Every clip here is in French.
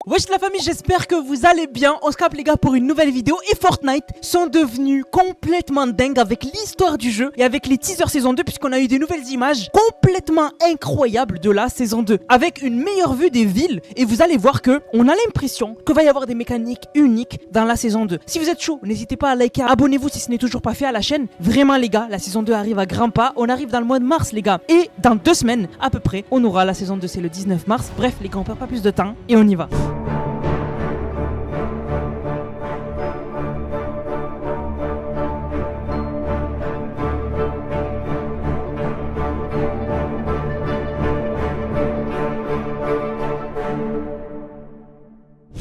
Wesh la famille, j'espère que vous allez bien. On se capte les gars pour une nouvelle vidéo. Et Fortnite sont devenus complètement dingues avec l'histoire du jeu et avec les teasers saison 2, puisqu'on a eu des nouvelles images complètement incroyables de la saison 2 avec une meilleure vue des villes. Et vous allez voir que on a l'impression que va y avoir des mécaniques uniques dans la saison 2. Si vous êtes chaud, n'hésitez pas à liker, abonnez-vous si ce n'est toujours pas fait à la chaîne. Vraiment les gars, la saison 2 arrive à grands pas. On arrive dans le mois de mars les gars. Et dans 2 semaines à peu près, on aura la saison 2, c'est le 19 mars. Bref les gars, on perd pas plus de temps et on y va.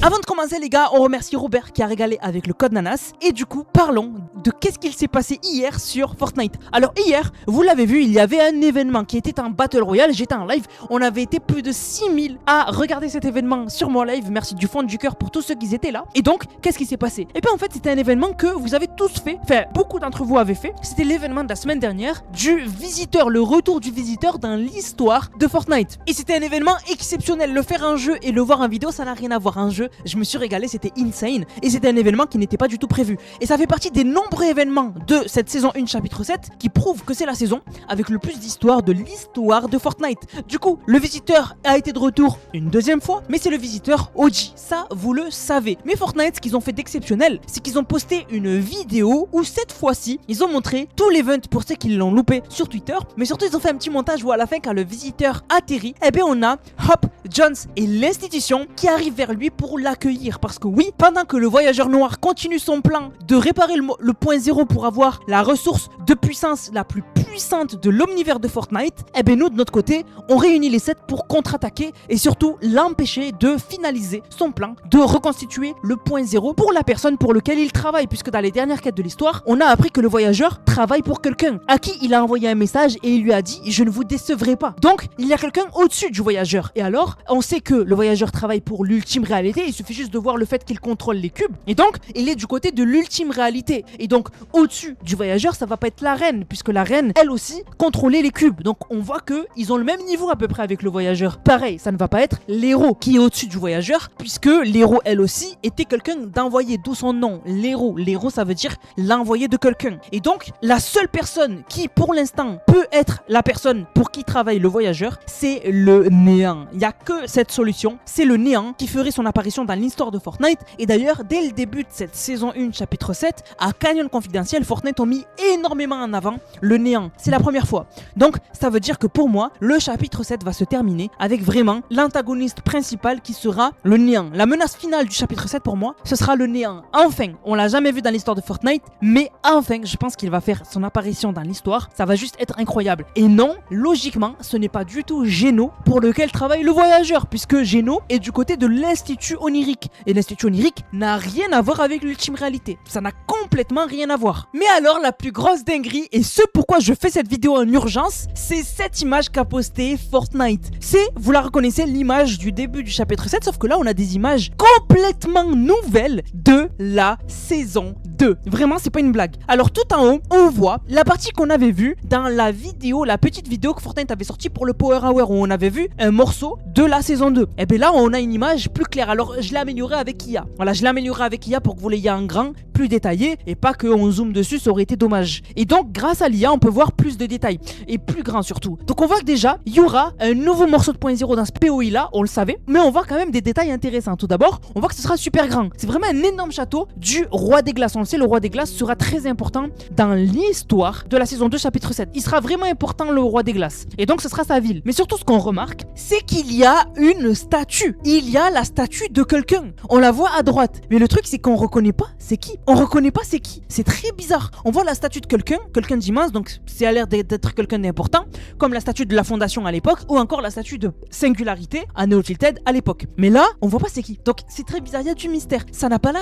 Avant de commencer les gars, on remercie Robert qui a régalé avec le code Nanas. Et du coup, parlons de qu'est-ce qu'il s'est passé hier sur Fortnite. Alors hier, vous l'avez vu, il y avait un événement qui était un Battle Royale. J'étais en live, on avait été plus de 6000 à regarder cet événement sur mon live. Merci du fond du cœur pour tous ceux qui étaient là. Et donc, qu'est-ce qui s'est passé? Et bien en fait, c'était un événement que vous avez tous fait. Enfin, beaucoup d'entre vous avaient fait. C'était l'événement de la semaine dernière du visiteur, le retour du visiteur dans l'histoire de Fortnite. Et c'était un événement exceptionnel. Le faire en jeu et le voir en vidéo, ça n'a rien à voir. En jeu, je me suis régalé, c'était insane. Et c'était un événement qui n'était pas du tout prévu. Et ça fait partie des nombreux événements de cette saison 1 chapitre 7 qui prouvent que c'est la saison avec le plus d'histoire de l'histoire de Fortnite. Du coup, le visiteur a été de retour une deuxième fois, mais c'est le visiteur OG. Ça, vous le savez. Mais Fortnite, ce qu'ils ont fait d'exceptionnel, c'est qu'ils ont posté une vidéo où cette fois-ci, ils ont montré tout l'event pour ceux qui l'ont loupé sur Twitter. Mais surtout, ils ont fait un petit montage où à la fin, quand le visiteur atterrit, eh bien on a Hop Jones et l'institution qui arrivent vers lui pour l'accueillir. Parce que oui, pendant que le voyageur noir continue son plan de réparer le point 0 pour avoir la ressource de puissance la plus puissante de l'omnivers de Fortnite, eh bien nous de notre côté, on réunit les 7 pour contre-attaquer et surtout l'empêcher de finaliser son plan de reconstituer le point 0 pour la personne pour lequel il travaille. Puisque dans les dernières quêtes de l'histoire, on a appris que le voyageur travaille pour quelqu'un à qui il a envoyé un message et il lui a dit « Je ne vous décevrai pas ». Donc il y a quelqu'un au-dessus du voyageur. Et alors, on sait que le voyageur travaille pour l'ultime réalité. Il suffit juste de voir le fait qu'il contrôle les cubes. Et donc, il est du côté de l'ultime réalité. Et donc, au-dessus du voyageur, ça va pas être la reine, puisque la reine, elle aussi, contrôlait les cubes. Donc, on voit que ils ont le même niveau à peu près avec le voyageur. Pareil, ça ne va pas être l'héros qui est au-dessus du voyageur, puisque l'héros, elle aussi, était quelqu'un d'envoyé, d'où son nom, l'héros. L'héros, ça veut dire l'envoyé de quelqu'un. Et donc, la seule personne qui, pour l'instant, peut être la personne pour qui travaille le voyageur, c'est le néant. Il n'y a que cette solution, c'est le néant qui ferait son apparition dans l'histoire de Fortnite. Et d'ailleurs, dès le début de cette saison 1 chapitre 7, à Canyon Confidentiel, Fortnite ont mis énormément en avant le néant. C'est la première fois. Donc, ça veut dire que pour moi, le chapitre 7 va se terminer avec vraiment l'antagoniste principal qui sera le néant. La menace finale du chapitre 7 pour moi, ce sera le néant. Enfin, on l'a jamais vu dans l'histoire de Fortnite, mais enfin, je pense qu'il va faire son apparition dans l'histoire. Ça va juste être incroyable. Et non, logiquement, ce n'est pas du tout Geno pour lequel travaille le voyageur, puisque Geno est du côté de l'Institut Onirique. Et l'Institut Onirique n'a rien à voir avec l'ultime réalité. Ça n'a complètement rien à voir. Mais alors, la plus grosse dinguerie, et ce pourquoi je fais cette vidéo en urgence, c'est cette image qu'a postée Fortnite. C'est, vous la reconnaissez, l'image du début du chapitre 7, sauf que là, on a des images complètement nouvelles de la saison 2. Vraiment, c'est pas une blague. Alors, tout en haut, on voit la partie qu'on avait vue dans la vidéo, la petite vidéo que Fortnite avait sortie pour le Power Hour, où on avait vu un morceau de la saison 2. Et bien là, on a une image plus claire. Alors, je l'ai améliorée avec IA. Voilà, je l'ai améliorée avec IA pour que vous l'ayez en grand, plus détaillé, et pas qu'on zoome dessus, ça aurait été dommage. Et donc, grâce à l'IA, on peut voir plus de détails, et plus grand surtout. Donc, on voit que déjà, il y aura un nouveau morceau de point 0 dans ce POI là, on le savait, mais on voit quand même des détails intéressants. Tout d'abord, on voit que ce sera super grand. C'est vraiment un énorme château du Roi des Glaces. On le sait, le Roi des Glaces sera très important dans l'histoire de la saison 2 chapitre 7. Il sera vraiment important, le Roi des Glaces. Et donc, ce sera sa ville. Mais surtout, ce qu'on remarque, c'est qu'il y a une statue. Il y a la statue de quelqu'un. On la voit à droite. Mais le truc, c'est qu'on reconnaît pas c'est qui. On reconnaît pas c'est qui. C'est très bizarre. On voit la statue de quelqu'un d'immense, donc c'est à l'air d'être quelqu'un d'important, comme la statue de la Fondation à l'époque, ou encore la statue de Singularité à Neo Tilted à l'époque. Mais là, on voit pas c'est qui. Donc c'est très bizarre, il y a du mystère. Ça n'a pas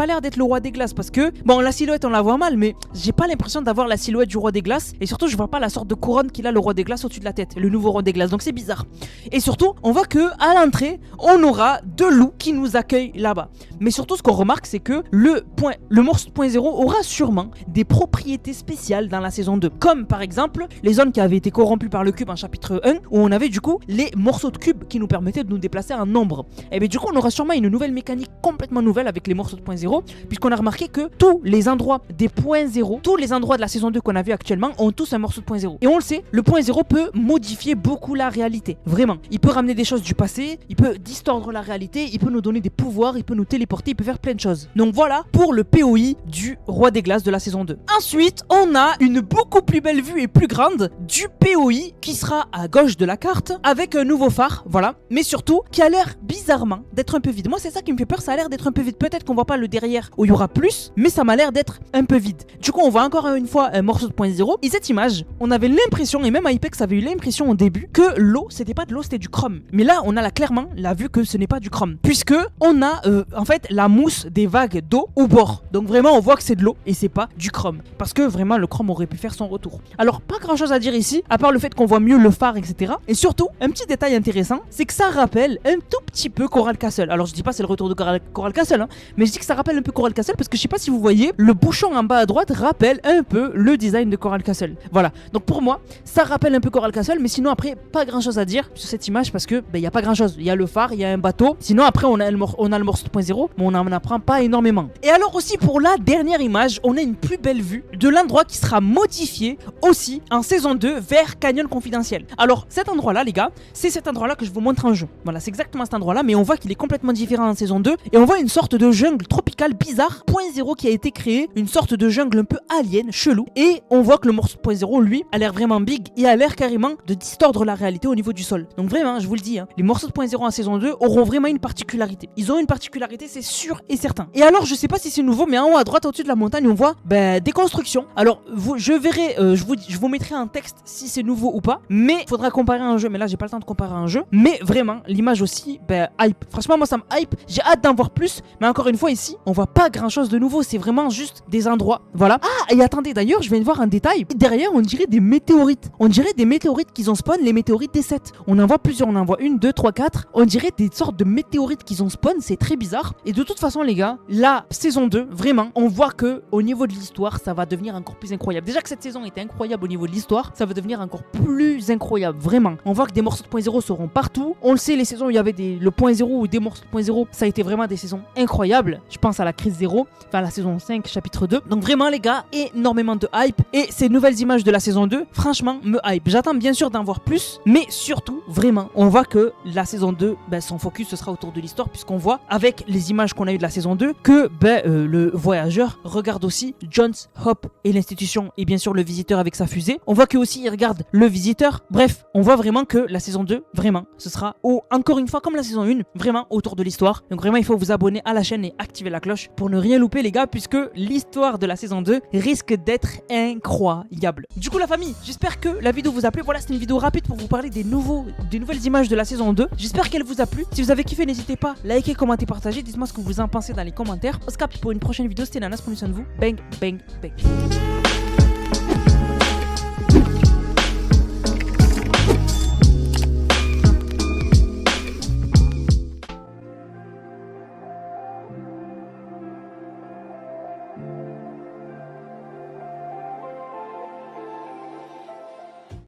l'air d'être le Roi des Glaces, parce que, bon, la silhouette, on la voit mal, mais j'ai pas l'impression d'avoir la silhouette du Roi des Glaces, et surtout, je vois pas la sorte de couronne qu'il a le Roi des Glaces au-dessus de la tête, le nouveau Roi des Glaces, donc c'est bizarre. Et surtout, on voit voit que à l'entrée, on aura 2 loups qui nous accueillent là-bas. Mais surtout, ce qu'on remarque, c'est que le Morse 2.0 aura sûrement des propriétés spéciales dans la saison 2. Comme par exemple, les zones qui avaient été corrompues par le cube en chapitre 1, où on avait du coup les morceaux de cube qui nous permettaient de nous déplacer en nombre. Et bien du coup, on aura sûrement une nouvelle mécanique complètement nouvelle avec les morceaux 2.0, puisqu'on a remarqué que tous les endroits des points 0, tous les endroits de la saison 2 qu'on a vu actuellement ont tous un morceau de 2.0. Et on le sait, le point 0 peut modifier beaucoup la réalité. Vraiment. Il peut ramener des choses du passé, il peut distordre la réalité, il peut nous donner des pouvoirs, il peut nous téléporter, il peut faire plein de choses. Donc voilà pour le POI du Roi des Glaces de la saison 2. Ensuite, on a une beaucoup plus belle vue et plus grande du POI qui sera à gauche de la carte avec un nouveau phare, voilà. Mais surtout, qui a l'air bizarrement d'être un peu vide. Moi, c'est ça qui me fait peur, ça a l'air d'être un peu vide. Peut-être qu'on voit pas le derrière où il y aura plus, mais ça m'a l'air d'être un peu vide. Du coup, on voit encore une fois un morceau de 2.0. Et cette image, on avait l'impression, et même Hypex avait eu l'impression au début, que l'eau, c'était pas de l'eau, c'était du chrome. Mais là, on a clairement la vue que ce n'est pas du chrome. Puisque on a en fait la mousse des vagues d'eau au bord. Donc vraiment, on voit que c'est de l'eau et c'est pas du chrome. Parce que vraiment, le chrome aurait pu faire son retour. Alors, pas grand chose à dire ici, à part le fait qu'on voit mieux le phare, etc. Et surtout, un petit détail intéressant, c'est que ça rappelle un tout petit peu Coral Castle. Alors, je dis pas c'est le retour de Coral Castle, hein, mais je dis que ça rappelle un peu Coral Castle parce que je sais pas si vous voyez, le bouchon en bas à droite rappelle un peu le design de Coral Castle. Voilà. Donc pour moi, ça rappelle un peu Coral Castle, mais sinon après, pas grand chose à dire sur cette image parce que il y a pas grand chose. Il y a le phare, il y a un bateau. Sinon après, on a le morceau 2.0, mais on en apprend pas énormément. Et alors aussi pour la dernière image, on a une plus belle vue de l'endroit qui sera modifié aussi en saison 2 vers Canyon Confidentiel. Alors cet endroit là les gars, c'est cet endroit là que je vous montre en jeu. Voilà, c'est exactement cet endroit là, mais on voit qu'il est complètement différent en saison 2 et on voit une sorte de jungle tropicale bizarre 0 qui a été créé, une sorte de jungle un peu alien, chelou, et on voit que le morceau 0 lui a l'air vraiment big et a l'air carrément de distordre la réalité au niveau du sol. Donc vraiment, je vous le dis, hein, les morceaux de 0 en saison 2 auront vraiment une particularité. Ils ont une particularité, c'est sûr et certain. Et alors, je sais pas si c'est nouveau, mais en haut à droite, au-dessus de la montagne, on voit des constructions. Alors, je verrai, je vous mettrai un texte si c'est nouveau ou pas, mais il faudra comparer un jeu, mais là, j'ai pas le temps de comparer un jeu. Mais vraiment, l'image aussi, hype. Franchement, moi, ça me hype. J'ai hâte d'en voir plus, mais encore une fois, ici, on voit pas grand-chose de nouveau, c'est vraiment juste des endroits. Voilà. Ah, et attendez, d'ailleurs, je viens de voir un détail. Derrière, on dirait des météorites. On dirait des météorites qu'ils ont spawn, les météorites des 7. On en voit plusieurs, on en voit 1, 2, 3, 4. On dirait des sortes de météorites qu'ils ont spawn, c'est très bizarre. Et de toute façon, les gars, la saison 2, vraiment, on voit que au niveau de l'histoire, ça va devenir encore plus incroyable. Déjà que cette saison était incroyable au niveau de l'histoire, ça va devenir encore plus incroyable, vraiment. On voit que des morceaux de 0 seront partout. On le sait, les saisons où il y avait le point 0 ou des morceaux de 0, ça a été vraiment des saisons incroyables. Je pense à la crise 0, enfin la saison 5, chapitre 2. Donc vraiment, les gars, énormément de hype. Et ces nouvelles images de la saison 2, franchement, me hype. J'attends bien sûr d'en voir plus, mais surtout, vraiment, on voit que la saison 2, son focus, ce sera autour de l'histoire, puisqu'on voit, avec les images qu'on a eues de la saison 2, que le voyageur regarde aussi Jones, Hop et l'institution, et bien sûr le visiteur avec sa fusée. On voit que aussi il regarde le visiteur. Bref, on voit vraiment que la saison 2, vraiment, ce sera encore une fois comme la saison 1, vraiment autour de l'histoire. Donc vraiment, il faut vous abonner à la chaîne et activer la cloche pour ne rien louper, les gars, puisque l'histoire de la saison 2 risque d'être incroyable. Du coup, la famille, j'espère que la vidéo vous a plu. Voilà, c'était une vidéo rapide pour vous parler des nouvelles images de la saison 2. J'espère qu'elle vous a plu. Si vous avez kiffé, n'hésitez pas, likez, commentez, partagez. Dites-moi ce que vous en pensez dans les commentaires. On se capte pour une prochaine vidéo. C'était Nanas, prenez soin de vous. Bang, bang, bang.